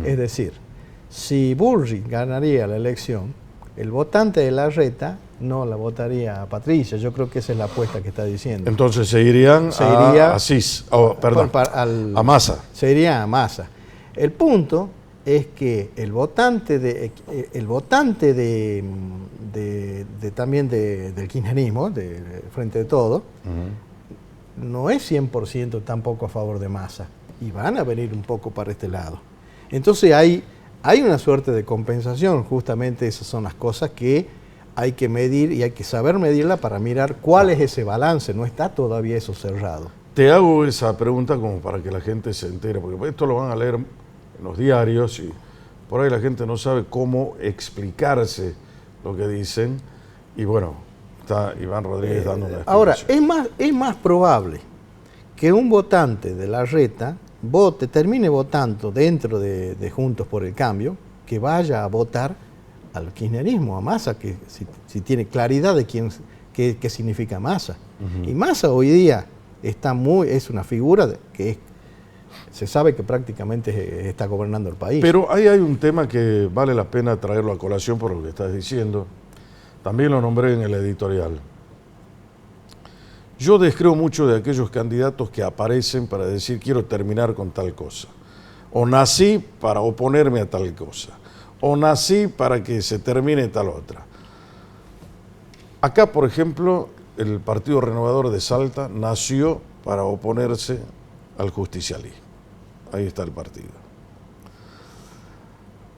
Es decir, si Bullrich ganaría la elección, el votante de Larreta no la votaría a Patricia. Yo creo que esa es la apuesta que está diciendo. Entonces se irían a Asís, a Massa. Se irían a Massa. El punto es que el votante también del kirchnerismo, de Frente de Todo, no es 100% tampoco a favor de Massa, y van a venir un poco para este lado. Entonces hay una suerte de compensación, justamente esas son las cosas que hay que medir y hay que saber medirla para mirar cuál es ese balance, no está todavía eso cerrado. Te hago esa pregunta como para que la gente se entere, porque esto lo van a leer en los diarios y por ahí la gente no sabe cómo explicarse lo que dicen, y bueno, está Iván Rodríguez dando una explicación. Ahora, es más probable que un votante de Larreta termine votando dentro de Juntos por el Cambio, que vaya a votar al kirchnerismo, a Massa, que si tiene claridad de qué significa Massa. Y Massa hoy día es una figura que se sabe que prácticamente está gobernando el país. Pero ahí hay un tema que vale la pena traerlo a colación por lo que estás diciendo. También lo nombré en el editorial. Yo descreo mucho de aquellos candidatos que aparecen para decir quiero terminar con tal cosa. O nací para oponerme a tal cosa. O nací para que se termine tal otra. Acá, por ejemplo, el Partido Renovador de Salta nació para oponerse al justicialismo. Ahí está el partido.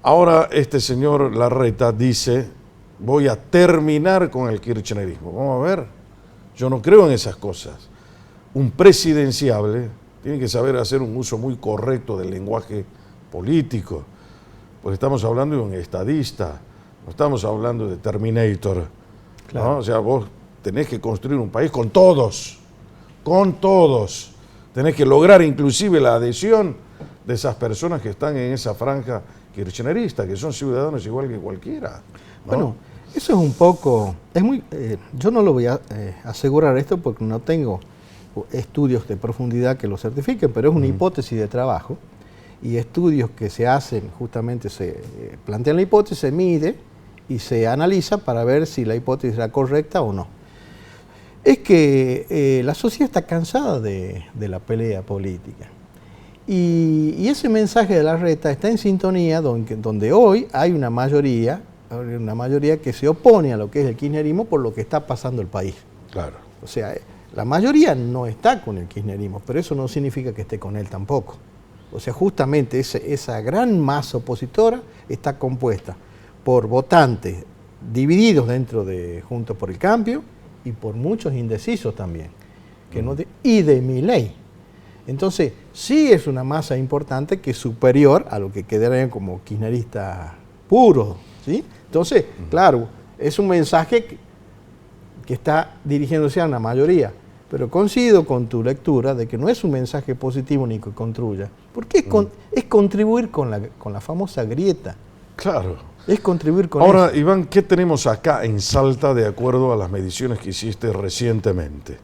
Ahora este señor Larreta dice, voy a terminar con el kirchnerismo. Vamos a ver, yo no creo en esas cosas. Un presidenciable tiene que saber hacer un uso muy correcto del lenguaje político, porque estamos hablando de un estadista, no estamos hablando de Terminator. Claro. ¿No? O sea, vos tenés que construir un país con todos. Tenés que lograr inclusive la adhesión de esas personas que están en esa franja kirchnerista, que son ciudadanos igual que cualquiera, ¿no? Bueno, eso es un poco, yo no lo voy a asegurar esto porque no tengo estudios de profundidad que lo certifiquen, pero es una hipótesis de trabajo y estudios que se hacen, justamente se plantean la hipótesis, se mide y se analiza para ver si la hipótesis era correcta o no. es que la sociedad está cansada de la pelea política. Y ese mensaje de Larreta está en sintonía donde hoy hay una mayoría que se opone a lo que es el kirchnerismo por lo que está pasando el país. Claro. O sea, la mayoría no está con el kirchnerismo, pero eso no significa que esté con él tampoco. O sea, justamente esa gran masa opositora está compuesta por votantes divididos dentro de Juntos por el Cambio y por muchos indecisos también, y de Milei. Entonces, sí es una masa importante que es superior a lo que quedarían como kirchneristas puros, ¿sí? Entonces, claro, es un mensaje que está dirigiéndose a una mayoría, pero coincido con tu lectura de que no es un mensaje positivo ni que construya, porque es contribuir con la famosa grieta. Claro. Es contribuir con Ahora, eso. Iván, ¿qué tenemos acá en Salta de acuerdo a las mediciones que hiciste recientemente?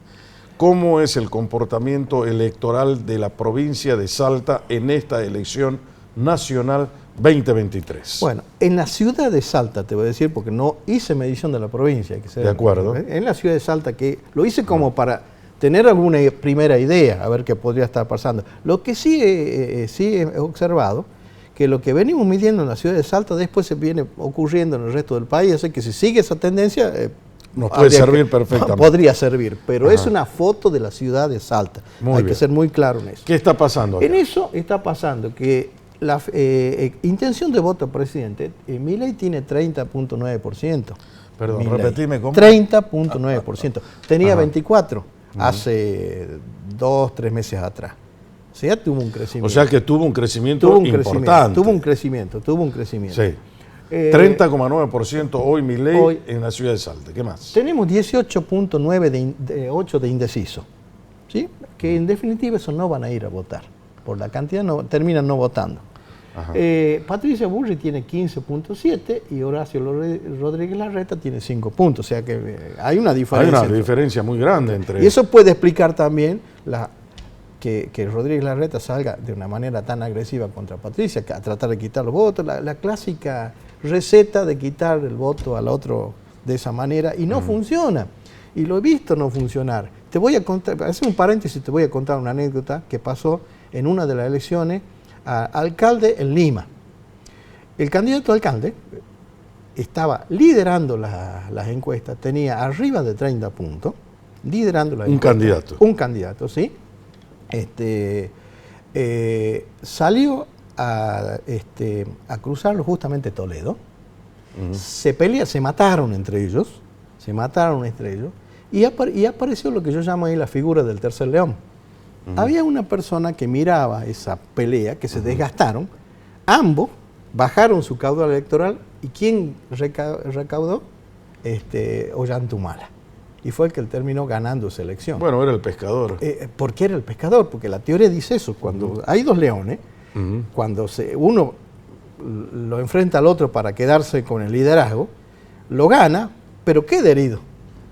¿Cómo es el comportamiento electoral de la provincia de Salta en esta elección nacional 2023? Bueno, en la ciudad de Salta, te voy a decir, porque no hice medición de la provincia. De acuerdo. En la ciudad de Salta, que lo hice como para tener alguna primera idea, a ver qué podría estar pasando. Lo que sí he observado, que lo que venimos midiendo en la ciudad de Salta después se viene ocurriendo en el resto del país, así que si sigue esa tendencia... nos puede servir perfectamente. Podría servir, pero es una foto de la ciudad de Salta. Hay que ser muy claro en eso. ¿Qué está pasando acá? En eso está pasando que la intención de voto presidente, Milei tiene 30.9%. Perdón, repetime cómo. 30.9%. Tenía 24 hace 2-3 meses atrás. O sea, tuvo un crecimiento. O sea que tuvo un crecimiento importante. Tuvo un crecimiento. Sí. 30,9% hoy Milei en la ciudad de Salta. ¿Qué más? Tenemos 18.9 de indeciso, ¿sí? Que en definitiva eso no van a ir a votar. Por la cantidad terminan no votando. Patricia Bullrich tiene 15.7 y Horacio Rodríguez Larreta tiene 5 puntos. O sea que hay una diferencia. Hay una diferencia muy grande entre... Y eso puede explicar también que Rodríguez Larreta salga de una manera tan agresiva contra Patricia, a tratar de quitar los votos, la clásica receta de quitar el voto al otro de esa manera, y no funciona. Y lo he visto no funcionar. Te voy a contar, para hacer un paréntesis, te voy a contar una anécdota que pasó en una de las elecciones a alcalde en Lima. El candidato a alcalde estaba liderando las encuestas, tenía arriba de 30 puntos, liderando las encuestas. Un candidato, ¿sí? Salió a cruzarlo justamente Toledo, se mataron entre ellos, y apareció lo que yo llamo ahí la figura del tercer león. Había una persona que miraba esa pelea, que se desgastaron, ambos bajaron su caudal electoral, y ¿quién recaudó? Ollantumala. Y fue el que terminó ganando esa elección. Bueno, era el pescador. ¿Por qué era el pescador? Porque la teoría dice eso. Cuando hay dos leones, cuando uno lo enfrenta al otro para quedarse con el liderazgo, lo gana, pero queda herido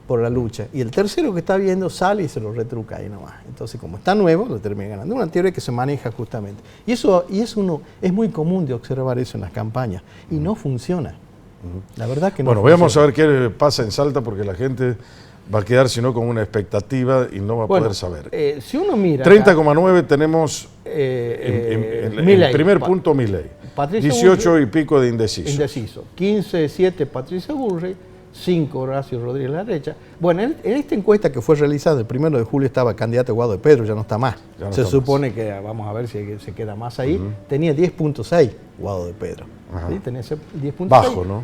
por la lucha. Y el tercero que está viendo sale y se lo retruca ahí nomás. Entonces, como está nuevo, lo termina ganando. Una teoría que se maneja justamente. Y eso es muy común de observar eso en las campañas. Y no funciona. La verdad que no funciona. Bueno, vamos a ver qué pasa en Salta, porque la gente va a quedar, si no, con una expectativa y no va a poder saber. Si uno mira... 30,9 tenemos en primer punto Milei. 18 y pico de indeciso. 15,7 Patricia Bullrich, 5 Horacio Rodríguez Larreta. Bueno, en esta encuesta que fue realizada el 1 de julio estaba candidato Guado de Pedro, ya no está más. Se supone que, vamos a ver si se queda más ahí, tenía 10.6 Guado de Pedro. ¿Sí? Tenía 10.6. Bajo, ¿no?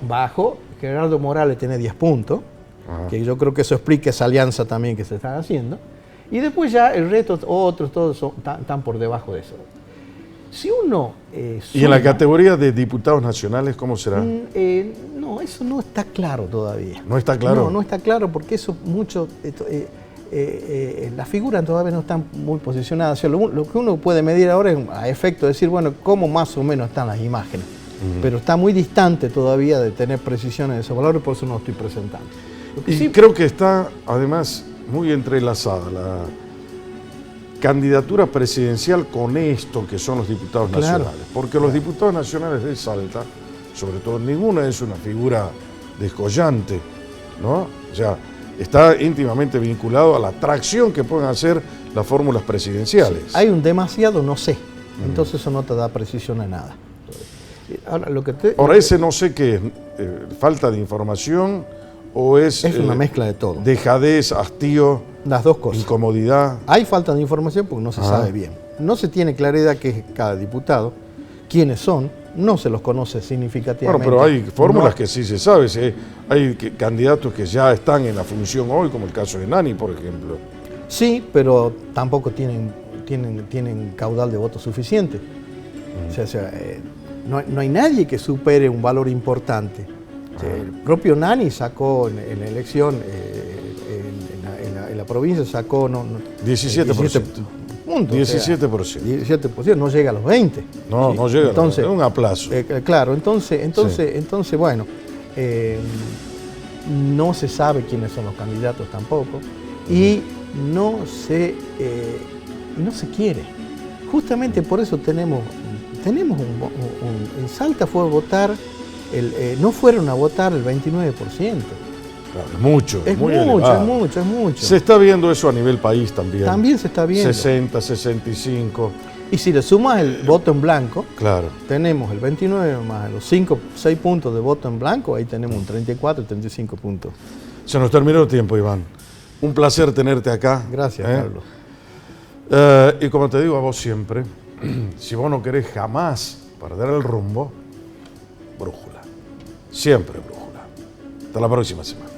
Bajo. Gerardo Morales tiene 10 puntos. Que yo creo que eso explica esa alianza también que se está haciendo. Y después ya el resto, otros, todos están por debajo de eso. Si uno... ¿Y en la categoría de diputados nacionales cómo será? No, eso no está claro todavía. ¿No está claro? No está claro porque eso mucho... las figuras todavía no están muy posicionadas. O sea, lo que uno puede medir ahora es a efecto de decir, bueno, cómo más o menos están las imágenes. Pero está muy distante todavía de tener precisiones de esos valores, por eso no lo estoy presentando. Y creo que está, además, muy entrelazada la candidatura presidencial con esto que son los diputados nacionales. Porque los diputados nacionales de Salta, sobre todo, ninguna es una figura descollante, ¿no? O sea, está íntimamente vinculado a la atracción que pueden hacer las fórmulas presidenciales. Sí, hay un demasiado no sé, entonces eso no te da precisión a nada. Ahora, ese no sé qué es, falta de información o es una mezcla de todo. Dejadez, hastío, las dos cosas. Incomodidad. Hay falta de información porque no se sabe bien. No se tiene claridad qué es cada diputado, quiénes son, no se los conoce significativamente. Bueno, pero hay fórmulas que sí se sabe. Hay candidatos que ya están en la función hoy, como el caso de Nani, por ejemplo. Sí, pero tampoco tienen caudal de votos suficiente. O sea, no hay nadie que supere un valor importante. El propio Nani sacó en la elección, en la provincia sacó 17%. Puntos, 17%. 17%, no llega a los 20%. No llega, entonces, es un aplazo. Claro, entonces bueno, no se sabe quiénes son los candidatos tampoco y no se quiere. Justamente por eso tenemos en Salta fue a votar, no fueron a votar el 29%. Claro, es mucho, es muy mucho, elevado. es mucho. Se está viendo eso a nivel país también. También se está viendo. 60, 65. Y si le sumas el voto en blanco, claro, tenemos el 29 más los 6 puntos de voto en blanco, ahí tenemos un 34, 35 puntos. Se nos terminó el tiempo, Iván. Un placer tenerte acá. Gracias, Carlos. Y como te digo a vos siempre, si vos no querés jamás perder el rumbo, brújula. Siempre brújula. Hasta la próxima semana.